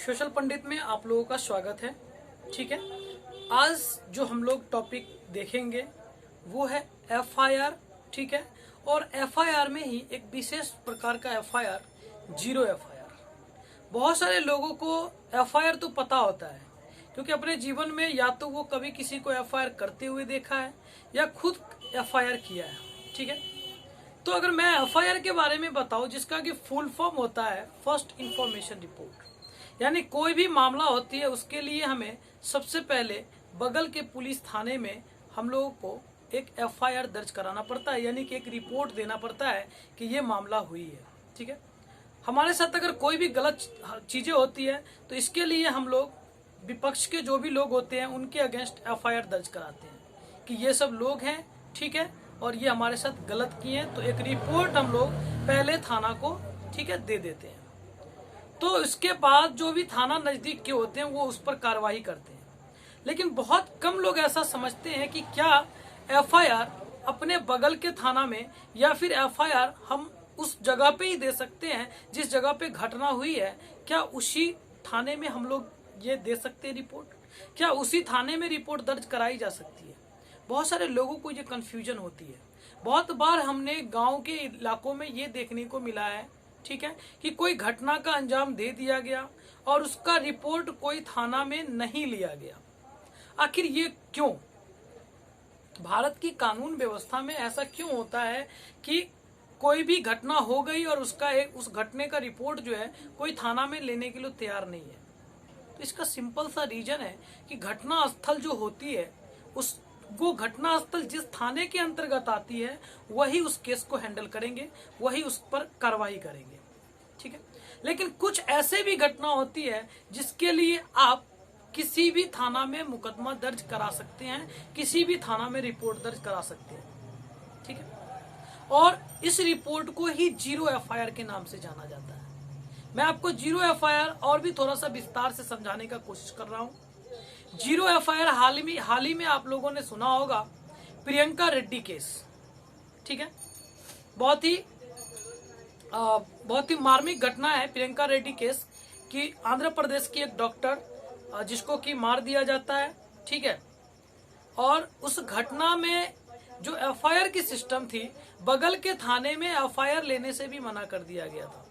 Social पंडित में आप लोगों का स्वागत है। ठीक है, आज जो हम लोग टॉपिक देखेंगे वो है एफआईआर। ठीक है, और एफआईआर में ही एक विशेष प्रकार का एफआईआर, जीरो एफआईआर। बहुत सारे लोगों को एफआईआर तो पता होता है क्योंकि अपने जीवन में या तो वो कभी किसी को एफआईआर करते हुए देखा है या खुद एफआईआर किया है। ठीक है, तो अगर मैं एफआईआर के बारे में बताऊं जिसका कि फुल फॉर्म होता है फर्स्ट इंफॉर्मेशन रिपोर्ट, यानी कोई भी मामला होती है उसके लिए हमें सबसे पहले बगल के पुलिस थाने में हम लोगों को एक एफआईआर दर्ज कराना पड़ता है, यानी कि एक रिपोर्ट देना पड़ता है कि ये मामला हुई है। ठीक है, हमारे साथ अगर कोई भी गलत चीजें होती है तो इसके लिए हम लोग विपक्ष के जो भी लोग होते हैं उनके अगेंस्ट एफआईआर दर्ज कराते हैं कि ये सब लोग हैं, ठीक है, और ये हमारे साथ गलत किए हैं, तो एक रिपोर्ट हम लोग पहले थाना को, ठीक है, दे देते हैं। तो इसके बाद जो भी थाना नजदीक के होते हैं वो उस पर कार्रवाई करते हैं। लेकिन बहुत कम लोग ऐसा समझते हैं कि क्या एफआईआर अपने बगल के थाना में या फिर एफआईआर हम उस जगह पे ही दे सकते हैं जिस जगह पे घटना हुई है। क्या उसी थाने में हम लोग ये दे सकते हैं रिपोर्ट? क्या उसी थाने में रिपोर्ट दर्ज कराई जा सकती है? बहुत सारे लोगों को ये कंफ्यूजन होती है। बहुत बार हमने गांव के इलाकों में ये देखने को मिला है, ठीक है, कि कोई घटना का अंजाम दे दिया गया और उसका रिपोर्ट कोई थाना में नहीं लिया गया। आखिर ये क्यों? भारत की कानून व्यवस्था में ऐसा क्यों होता है कि कोई भी घटना हो गई और उस घटने का रिपोर्ट जो है कोई थाना में लेने के लिए तैयार नहीं है? तो इसका सिंपल सा रीजन है कि घटना स्थल जो होती है वो घटना स्थल जिस थाने के अंतर्गत आती है वही उस केस को हैंडल करेंगे, वही उस पर कार्रवाई करेंगे। ठीक है, लेकिन कुछ ऐसे भी घटना होती है जिसके लिए आप किसी भी थाना में मुकदमा दर्ज करा सकते हैं, किसी भी थाना में रिपोर्ट दर्ज करा सकते हैं। ठीक है, और इस रिपोर्ट को ही जीरो एफआईआर के नाम से जाना जाता है। मैं आपको जीरो एफआईआर और भी थोड़ा सा विस्तार से समझाने का कोशिश कर रहा हूं। जीरो एफआईआर हाल ही में आप लोगों ने सुना होगा प्रियंका रेड्डी केस। ठीक है, बहुत ही मार्मिक घटना है प्रियंका रेड्डी केस कि आंध्र प्रदेश की एक डॉक्टर जिसको कि मार दिया जाता है। ठीक है, और उस घटना में जो एफआईआर की सिस्टम थी बगल के थाने में एफआईआर लेने से भी मना कर दिया गया था।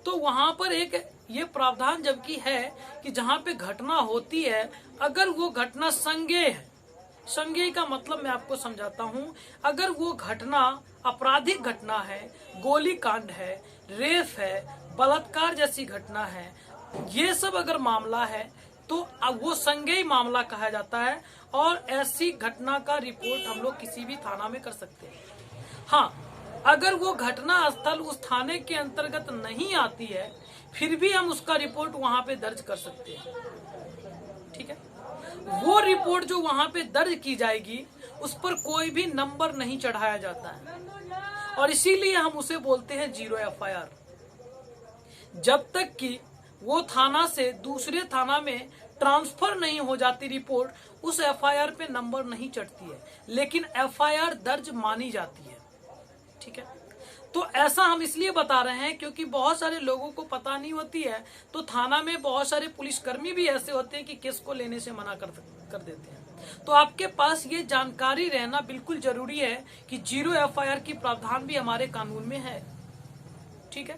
तो वहां पर एक ये प्रावधान जबकि है कि जहां पे घटना होती है अगर वो घटना संज्ञेय है, संज्ञेय का मतलब मैं आपको समझाता हूं, अगर वो घटना आपराधिक घटना है, गोली कांड है, रेप है, बलात्कार जैसी घटना है, ये सब अगर मामला है तो वो संज्ञेय मामला कहा जाता है और ऐसी घटना का रिपोर्ट हम लोग किसी भी थाना में कर सकते हैं। हाँ, अगर वो घटना स्थल उस थाने के अंतर्गत नहीं आती है फिर भी हम उसका रिपोर्ट वहां पे दर्ज कर सकते हैं। ठीक है, वो रिपोर्ट जो वहां पे दर्ज की जाएगी उस पर कोई भी नंबर नहीं चढ़ाया जाता है और इसीलिए हम उसे बोलते हैं जीरो एफआईआर। जब तक कि वो थाना से दूसरे थाना में ट्रांसफर नहीं हो जाती रिपोर्ट, उस एफआईआर पे नंबर नहीं चढ़ती है, लेकिन एफआईआर दर्ज मानी जाती है। ठीक है, तो ऐसा हम इसलिए बता रहे हैं क्योंकि बहुत सारे लोगों को पता नहीं होती है। तो थाना में बहुत सारे पुलिसकर्मी भी ऐसे होते हैं कि केस को लेने से मना कर देते हैं। तो आपके पास ये जानकारी रहना बिल्कुल जरूरी है कि जीरो एफआईआर की प्रावधान भी हमारे कानून में है। ठीक है,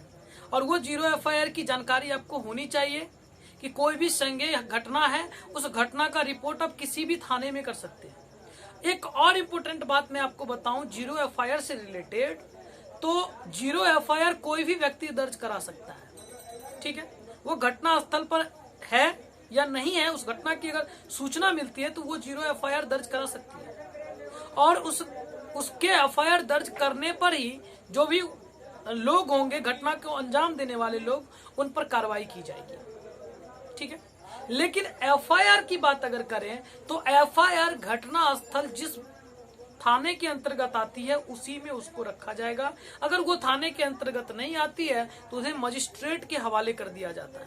और वो जीरो एफआईआर की जानकारी आपको होनी चाहिए कि कोई भी संज्ञेय घटना है उस घटना का रिपोर्ट आप किसी भी थाने में कर सकते हैं। एक और इम्पोर्टेंट बात मैं आपको बताऊं जीरो एफआईआर से रिलेटेड, तो जीरो एफआईआर कोई भी व्यक्ति दर्ज करा सकता है। ठीक है, वो घटना स्थल पर है या नहीं है, उस घटना की अगर सूचना मिलती है तो वो जीरो एफआईआर दर्ज करा सकती है और उसके एफआईआर दर्ज करने पर ही जो भी लोग होंगे घटना को अंजाम देने वाले लोग, उन पर कार्रवाई की जाएगी। ठीक है, लेकिन एफआईआर की बात अगर करें तो एफआईआर घटना स्थल जिस थाने के अंतर्गत आती है उसी में उसको रखा जाएगा। अगर वो थाने के अंतर्गत नहीं आती है तो उसे मजिस्ट्रेट के हवाले कर दिया जाता है।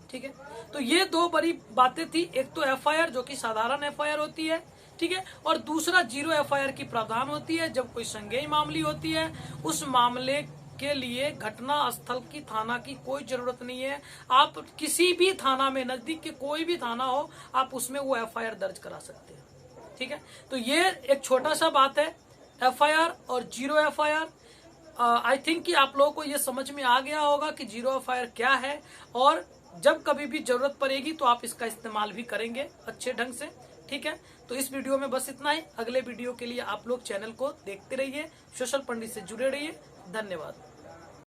ठीक है, तो ये दो बड़ी बातें थी, एक तो एफआईआर जो कि साधारण एफआईआर होती है, ठीक है, और दूसरा जीरो एफआईआर की प्रावधान होती है जब कोई संज्ञेय मामली होती है, उस मामले इसके लिए घटना स्थल की थाना की कोई जरूरत नहीं है। आप किसी भी थाना में, नजदीक के कोई भी थाना हो, आप उसमें वो एफआईआर दर्ज करा सकते हैं। ठीक है, तो ये एक छोटा सा बात है, एफआईआर और जीरो एफआईआर। आई थिंक कि आप लोगों को ये समझ में आ गया होगा कि जीरो एफआईआर क्या है, और जब कभी भी जरूरत पड़ेगी तो आप इसका इस्तेमाल भी करेंगे अच्छे ढंग से। ठीक है, तो इस वीडियो में बस इतना ही। अगले वीडियो के लिए आप लोग चैनल को देखते रहिए, सोशल पंडित से जुड़े रहिए। धन्यवाद।